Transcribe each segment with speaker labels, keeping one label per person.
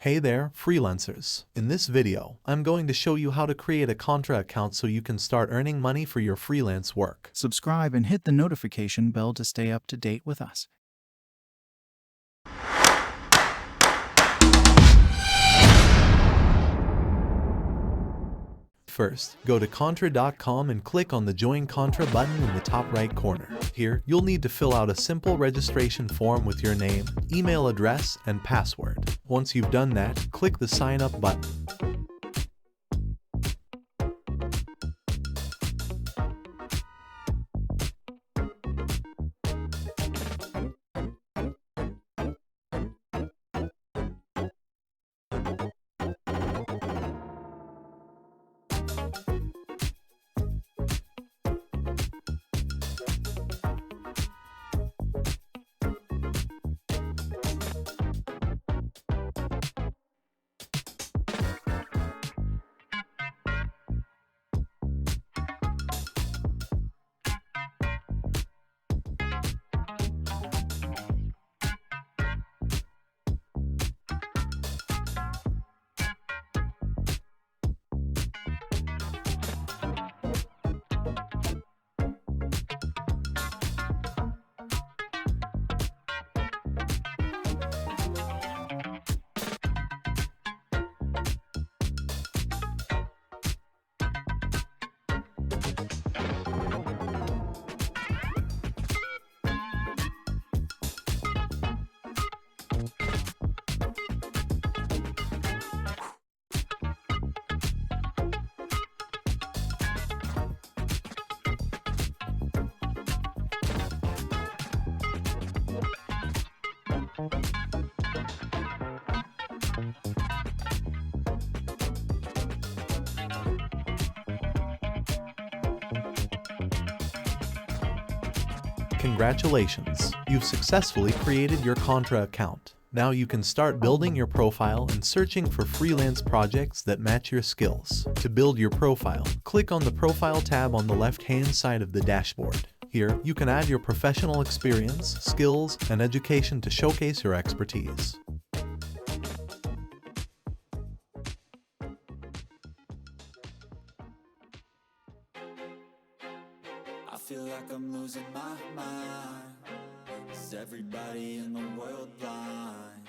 Speaker 1: Hey there, freelancers. In this video, I'm going to show you how to create a Contra account so you can start earning money for your freelance work.
Speaker 2: Subscribe and hit the notification bell to stay up to date with us.
Speaker 1: First, go to Contra.com and click on the Join Contra button in the top right corner. Here, you'll need to fill out a simple registration form with your name, email address, and password. Once you've done that, click the Sign Up button. Congratulations! You've successfully created your Contra account. Now you can start building your profile and searching for freelance projects that match your skills. To build your profile, click on the Profile tab on the left-hand side of the dashboard. Here, you can add your professional experience, skills, and education to showcase your expertise.
Speaker 3: I feel like I'm losing my mind. Is everybody in the world blind?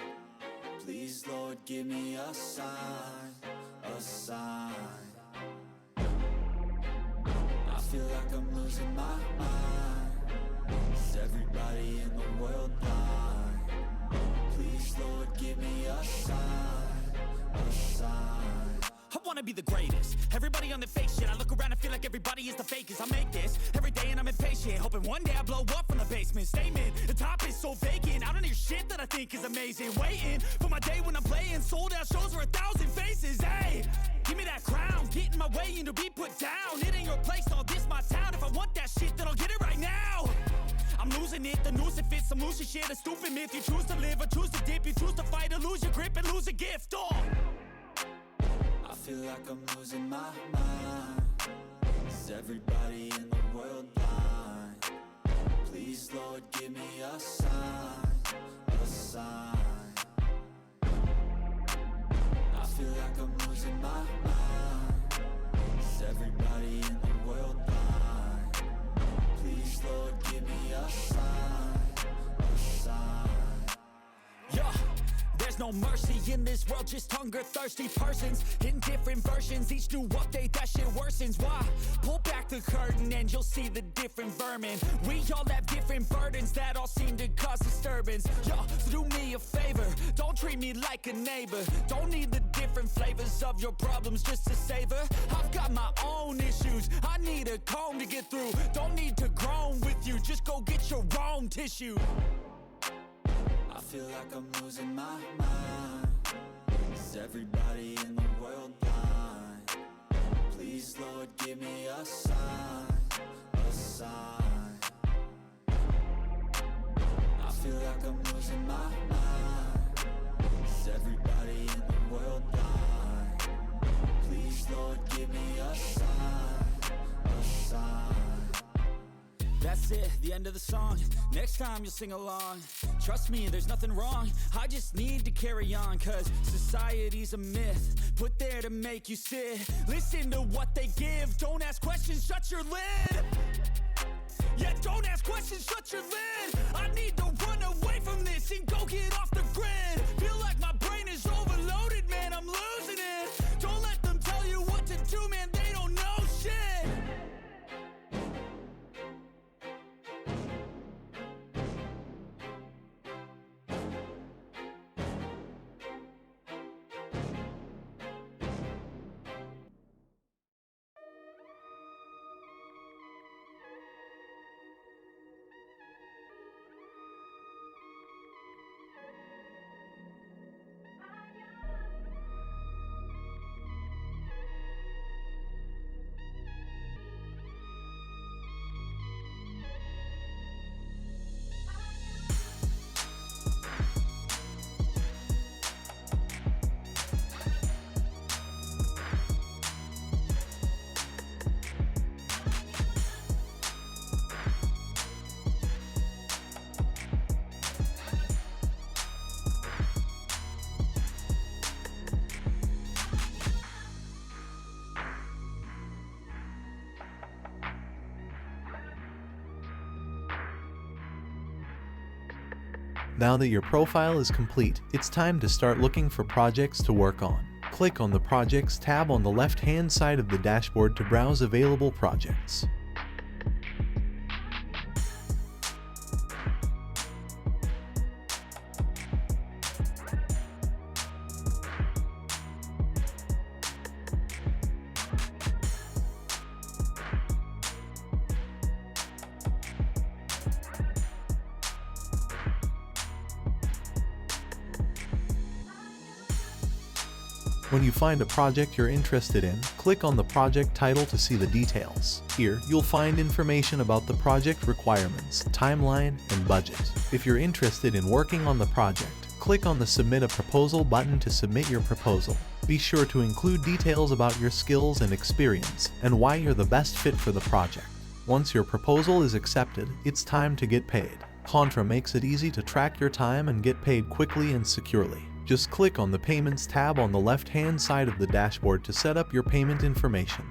Speaker 3: Please, Lord, give me a sign, a sign. I feel like I'm losing my mind. Is everybody in the world blind? Please, Lord, give me a sign, a sign.
Speaker 4: I wanna be the greatest. Everybody on the fake shit. I look around and feel like everybody is the fakest. I make this every day and I'm impatient, hoping one day I blow up from the basement. Statement, the top is so vacant. I don't hear shit that I think is amazing. Waiting for my day when I'm playing sold out shows for 1,000 faces. Hey, give me that crown, get in my way and to be put down. It ain't your place, all this my town. If I want that shit, then I'll get it right now. I'm losing it, the noose it fits. I'm losing shit, a stupid myth. You choose to live or choose to dip. You choose to fight or lose your grip and lose a gift. Oh,
Speaker 3: I feel like I'm losing my mind. Is everybody in the world blind? Please, Lord, give me a sign, a sign. I feel like I'm losing my mind. Is everybody in the world blind? Please, Lord, give me a sign, a sign.
Speaker 4: yeah. There's no mercy in this world, just hunger-thirsty persons in different versions. Each new update, that shit worsens. Why? Pull back the curtain and you'll see the different vermin. We all have different burdens that all seem to cause disturbance. Yo, so do me a favor, don't treat me like a neighbor. Don't need the different flavors of your problems just to savor. I've got my own issues, I need a comb to get through. Don't need to groan with you, just go get your own tissue.
Speaker 3: I feel like I'm losing my mind. Is everybody in the world blind? Please, Lord, give me a sign, a sign. I feel like I'm losing my mind. Is everybody in the world blind? Please, Lord, give me a sign, a sign.
Speaker 4: That's it, the end of the song. Next time you'll sing along. Trust me, there's nothing wrong, I just need to carry on. Cause society's a myth, put there to make you sit. Listen to what they give, don't ask questions, shut your lid. Yeah, don't ask questions, shut your lid. I need to run away from this and go get off the grid. Feel like my brain is overloaded, man, I'm losing it. Don't let them tell you what to do, man, they don't know shit.
Speaker 1: Now that your profile is complete, it's time to start looking for projects to work on. Click on the Projects tab on the left-hand side of the dashboard to browse available projects. When you find a project you're interested in, click on the project title to see the details. Here, you'll find information about the project requirements, timeline, and budget. If you're interested in working on the project, click on the Submit a Proposal button to submit your proposal. Be sure to include details about your skills and experience, and why you're the best fit for the project. Once your proposal is accepted, it's time to get paid. Contra makes it easy to track your time and get paid quickly and securely. Just click on the Payments tab on the left-hand side of the dashboard to set up your payment information.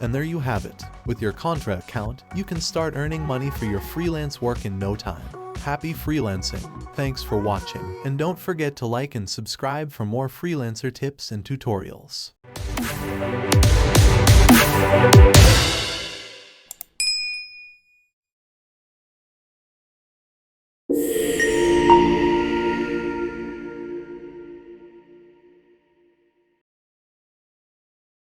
Speaker 1: And there you have it. With your Contra account, you can start earning money for your freelance work in no time. Happy freelancing! Thanks for watching, and don't forget to like and subscribe for more freelancer tips and tutorials.